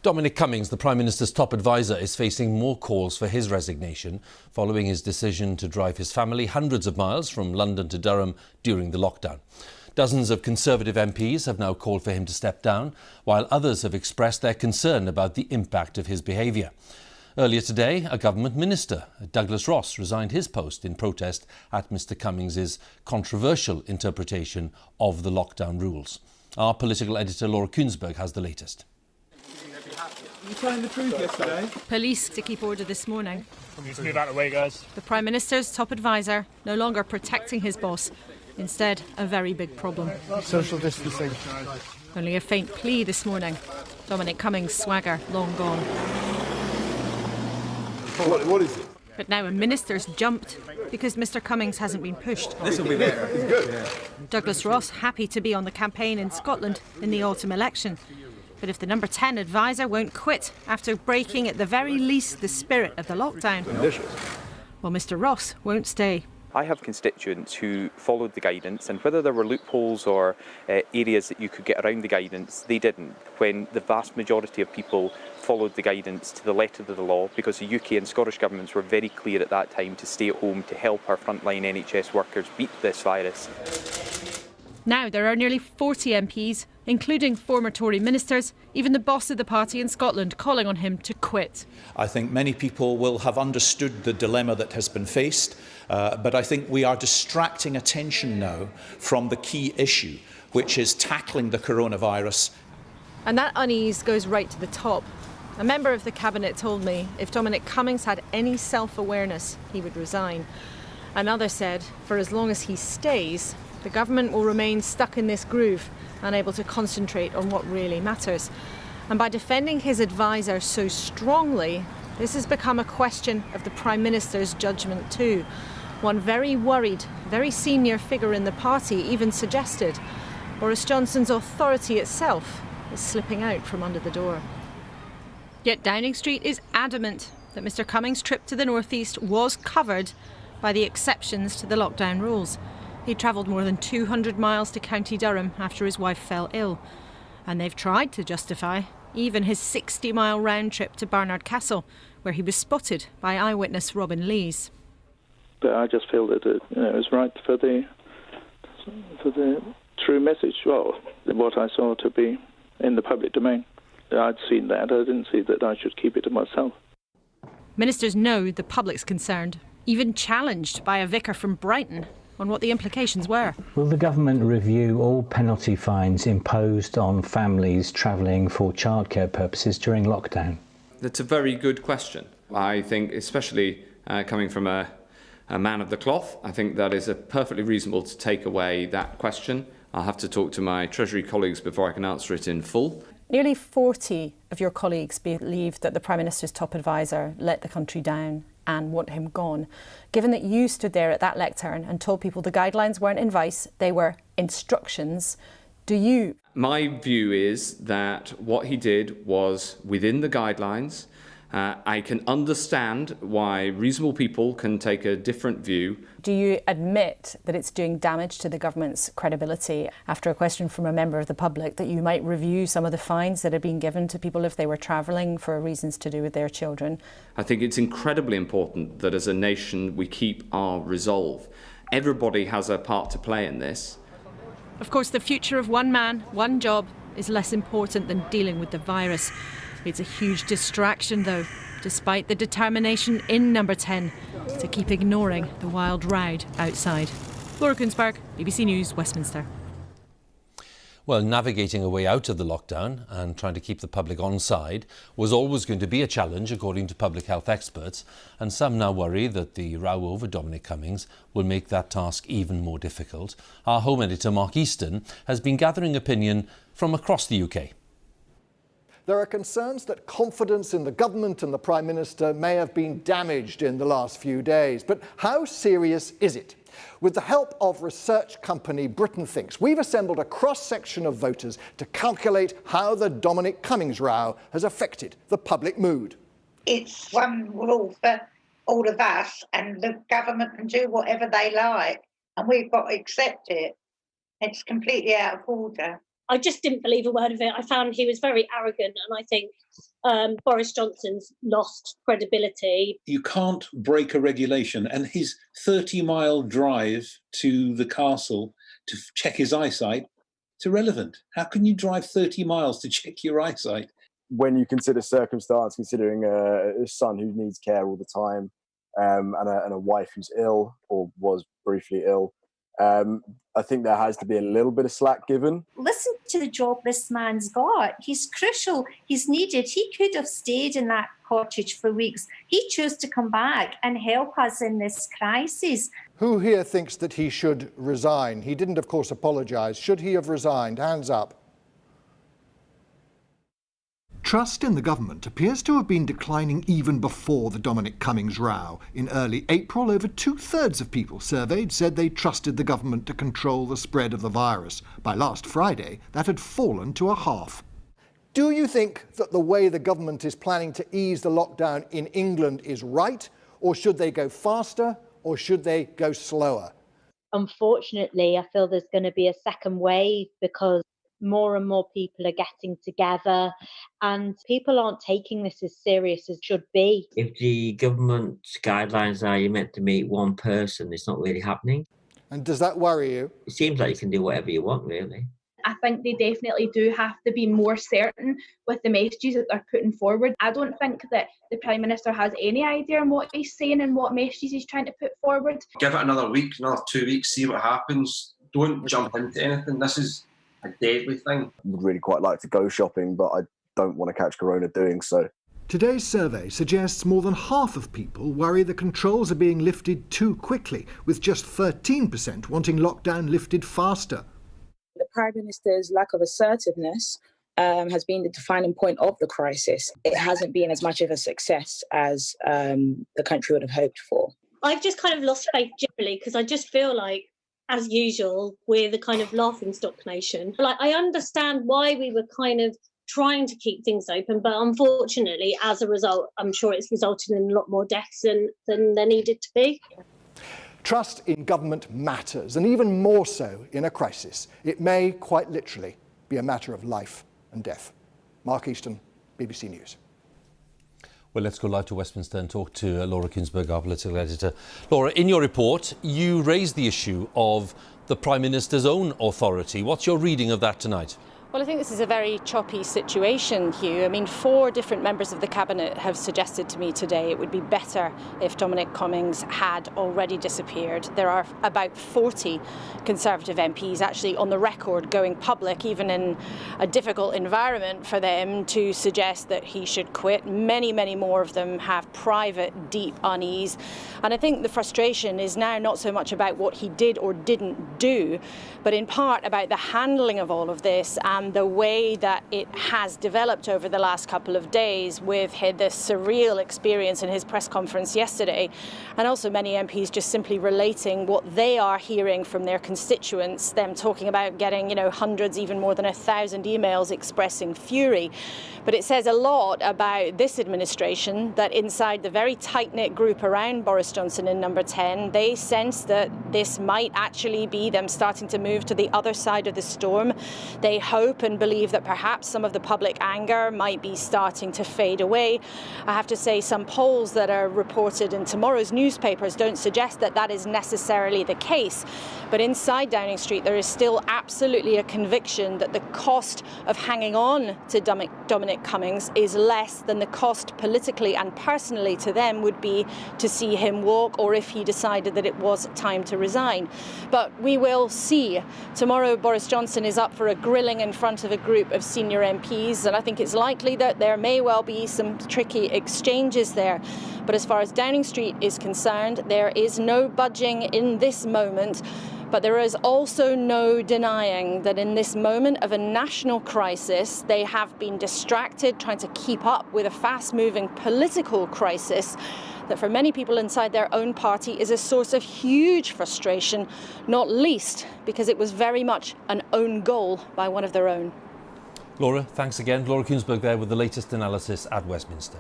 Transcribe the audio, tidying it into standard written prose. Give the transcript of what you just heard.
Dominic Cummings, the Prime Minister's top advisor, is facing more calls for his resignation following his decision to drive his family hundreds of miles from London to Durham during the lockdown. Dozens of Conservative MPs have now called for him to step down, while others have expressed their concern about the impact of his behaviour. Earlier today, a government minister, Douglas Ross, resigned his post in protest at Mr Cummings' controversial interpretation of the lockdown rules. Our political editor Laura Kuenssberg has the latest. You telling the truth yesterday? Police to keep order this morning. Just move out of the way, guys. The Prime Minister's top advisor no longer protecting his boss. Instead, a very big problem. Social distancing. Only a faint plea this morning. Dominic Cummings' swagger long gone. What is it? But now a minister's jumped because Mr Cummings hasn't been pushed. This will be better. It's good. Yeah. Douglas Ross happy to be on the campaign in Scotland in the autumn election. But if the number 10 advisor won't quit after breaking at the very least the spirit of the lockdown, well, Mr Ross won't stay. I have constituents who followed the guidance, and whether there were loopholes or areas that you could get around the guidance, they didn't, when the vast majority of people followed the guidance to the letter of the law, because the UK and Scottish governments were very clear at that time to stay at home to help our frontline NHS workers beat this virus. Now there are nearly 40 MPs, including former Tory ministers, even the boss of the party in Scotland, calling on him to quit. I think many people will have understood the dilemma that has been faced, but I think we are distracting attention now from the key issue, which is tackling the coronavirus. And that unease goes right to the top. A member of the cabinet told me if Dominic Cummings had any self-awareness, he would resign. Another said, for as long as he stays, the government will remain stuck in this groove, unable to concentrate on what really matters. And by defending his advisor so strongly, this has become a question of the Prime Minister's judgment too. One very worried, very senior figure in the party even suggested Boris Johnson's authority itself is slipping out from under the door. Yet Downing Street is adamant that Mr Cummings' trip to the North East was covered by the exceptions to the lockdown rules. He travelled more than 200 miles to County Durham after his wife fell ill. And they've tried to justify even his 60-mile round trip to Barnard Castle, where he was spotted by eyewitness Robin Lees. But I just feel that it was right for the true message, well, what I saw to be in the public domain. I'd seen that. I didn't see that I should keep it to myself. Ministers know the public's concerned, even challenged by a vicar from Brighton on what the implications were. Will the government review all penalty fines imposed on families travelling for childcare purposes during lockdown? That's a very good question. I think, especially coming from a man of the cloth, I think that is perfectly reasonable to take away that question. I'll have to talk to my Treasury colleagues before I can answer it in full. Nearly 40 of your colleagues believe that the Prime Minister's top advisor let the country down and want him gone. Given that you stood there at that lectern and told people the guidelines weren't advice, they were instructions, do you? My view is that what he did was within the guidelines. I can understand why reasonable people can take a different view. Do you admit that it's doing damage to the government's credibility, after a question from a member of the public, that you might review some of the fines that are being given to people if they were travelling for reasons to do with their children? I think it's incredibly important that as a nation we keep our resolve. Everybody has a part to play in this. Of course, the future of one man, one job is less important than dealing with the virus. It's a huge distraction, though, despite the determination in number 10 to keep ignoring the wild ride outside. Laura Kuenssberg, BBC News, Westminster. Well, navigating a way out of the lockdown and trying to keep the public on side was always going to be a challenge, according to public health experts, and some now worry that the row over Dominic Cummings will make that task even more difficult. Our Home Editor, Mark Easton, has been gathering opinion from across the UK. There are concerns that confidence in the government and the Prime Minister may have been damaged in the last few days. But how serious is it? With the help of research company Britain Thinks, we've assembled a cross-section of voters to calculate how the Dominic Cummings row has affected the public mood. It's one rule for all of us, and the government can do whatever they like, and we've got to accept it. It's completely out of order. I just didn't believe a word of it. I found he was very arrogant, and I think Boris Johnson's lost credibility. You can't break a regulation, and his 30-mile drive to the castle to check his eyesight, it's irrelevant. How can you drive 30 miles to check your eyesight? When you consider circumstance, considering a son who needs care all the time, and a wife who's ill or was briefly ill, I think there has to be a little bit of slack given. Listen to the job this man's got. He's crucial. He's needed. He could have stayed in that cottage for weeks. He chose to come back and help us in this crisis. Who here thinks that he should resign? He didn't, of course, apologise. Should he have resigned? Hands up. Trust in the government appears to have been declining even before the Dominic Cummings row. In early April, over 2/3 of people surveyed said they trusted the government to control the spread of the virus. By last Friday, that had fallen to a half. Do you think that the way the government is planning to ease the lockdown in England is right, or should they go faster, or should they go slower? Unfortunately, I feel there's going to be a second wave because more and more people are getting together and people aren't taking this as serious as should be. If the government guidelines are you're meant to meet one person, it's not really happening. And does that worry you? It seems like you can do whatever you want, really. I think they definitely do have to be more certain with the messages that they're putting forward. I don't think that the Prime Minister has any idea on what he's saying and what messages he's trying to put forward. Give it another week, another 2 weeks, see what happens. Don't jump into anything. This is a deadly thing. I would really quite like to go shopping, but I don't want to catch corona doing so. Today's survey suggests more than half of people worry the controls are being lifted too quickly, with just 13% wanting lockdown lifted faster. The Prime Minister's lack of assertiveness has been the defining point of the crisis. It hasn't been as much of a success as the country would have hoped for. I've just kind of lost faith generally because I just feel like, as usual, we're the kind of laughingstock nation. Like, I understand why we were kind of trying to keep things open, but unfortunately, as a result, I'm sure it's resulted in a lot more deaths than there needed to be. Trust in government matters, and even more so in a crisis. It may, quite literally, be a matter of life and death. Mark Easton, BBC News. Well, let's go live to Westminster and talk to Laura Kuenssberg, our political editor. Laura, in your report, you raised the issue of the Prime Minister's own authority. What's your reading of that tonight? Well, I think this is a very choppy situation, Huw. I mean, 4 different members of the Cabinet have suggested to me today it would be better if Dominic Cummings had already disappeared. There are about 40 Conservative MPs actually on the record going public, even in a difficult environment for them, to suggest that he should quit. Many, many more of them have private, deep unease. And I think the frustration is now not so much about what he did or didn't do, but in part about the handling of all of this and the way that it has developed over the last couple of days, with the surreal experience in his press conference yesterday, and also many MPs just simply relating what they are hearing from their constituents, them talking about getting, hundreds, even more than 1,000 emails expressing fury. But it says a lot about this administration, that inside the very tight-knit group around Boris Johnson in number 10, they sense that this might actually be them starting to move to the other side of the storm. They hope and believe that perhaps some of the public anger might be starting to fade away. I have to say, some polls that are reported in tomorrow's newspapers don't suggest that that is necessarily the case. But inside Downing Street, there is still absolutely a conviction that the cost of hanging on to Dominic Cummings is less than the cost politically and personally to them would be to see him walk, or if he decided that it was time to resign. But we will see. Tomorrow, Boris Johnson is up for a grilling in front of a group of senior MPs, and I think it's likely that there may well be some tricky exchanges there. But as far as Downing Street is concerned, there is no budging in this moment. But there is also no denying that in this moment of a national crisis, they have been distracted trying to keep up with a fast-moving political crisis that for many people inside their own party is a source of huge frustration, not least because it was very much an own goal by one of their own. Laura, thanks again. Laura Kuenssberg there with the latest analysis at Westminster.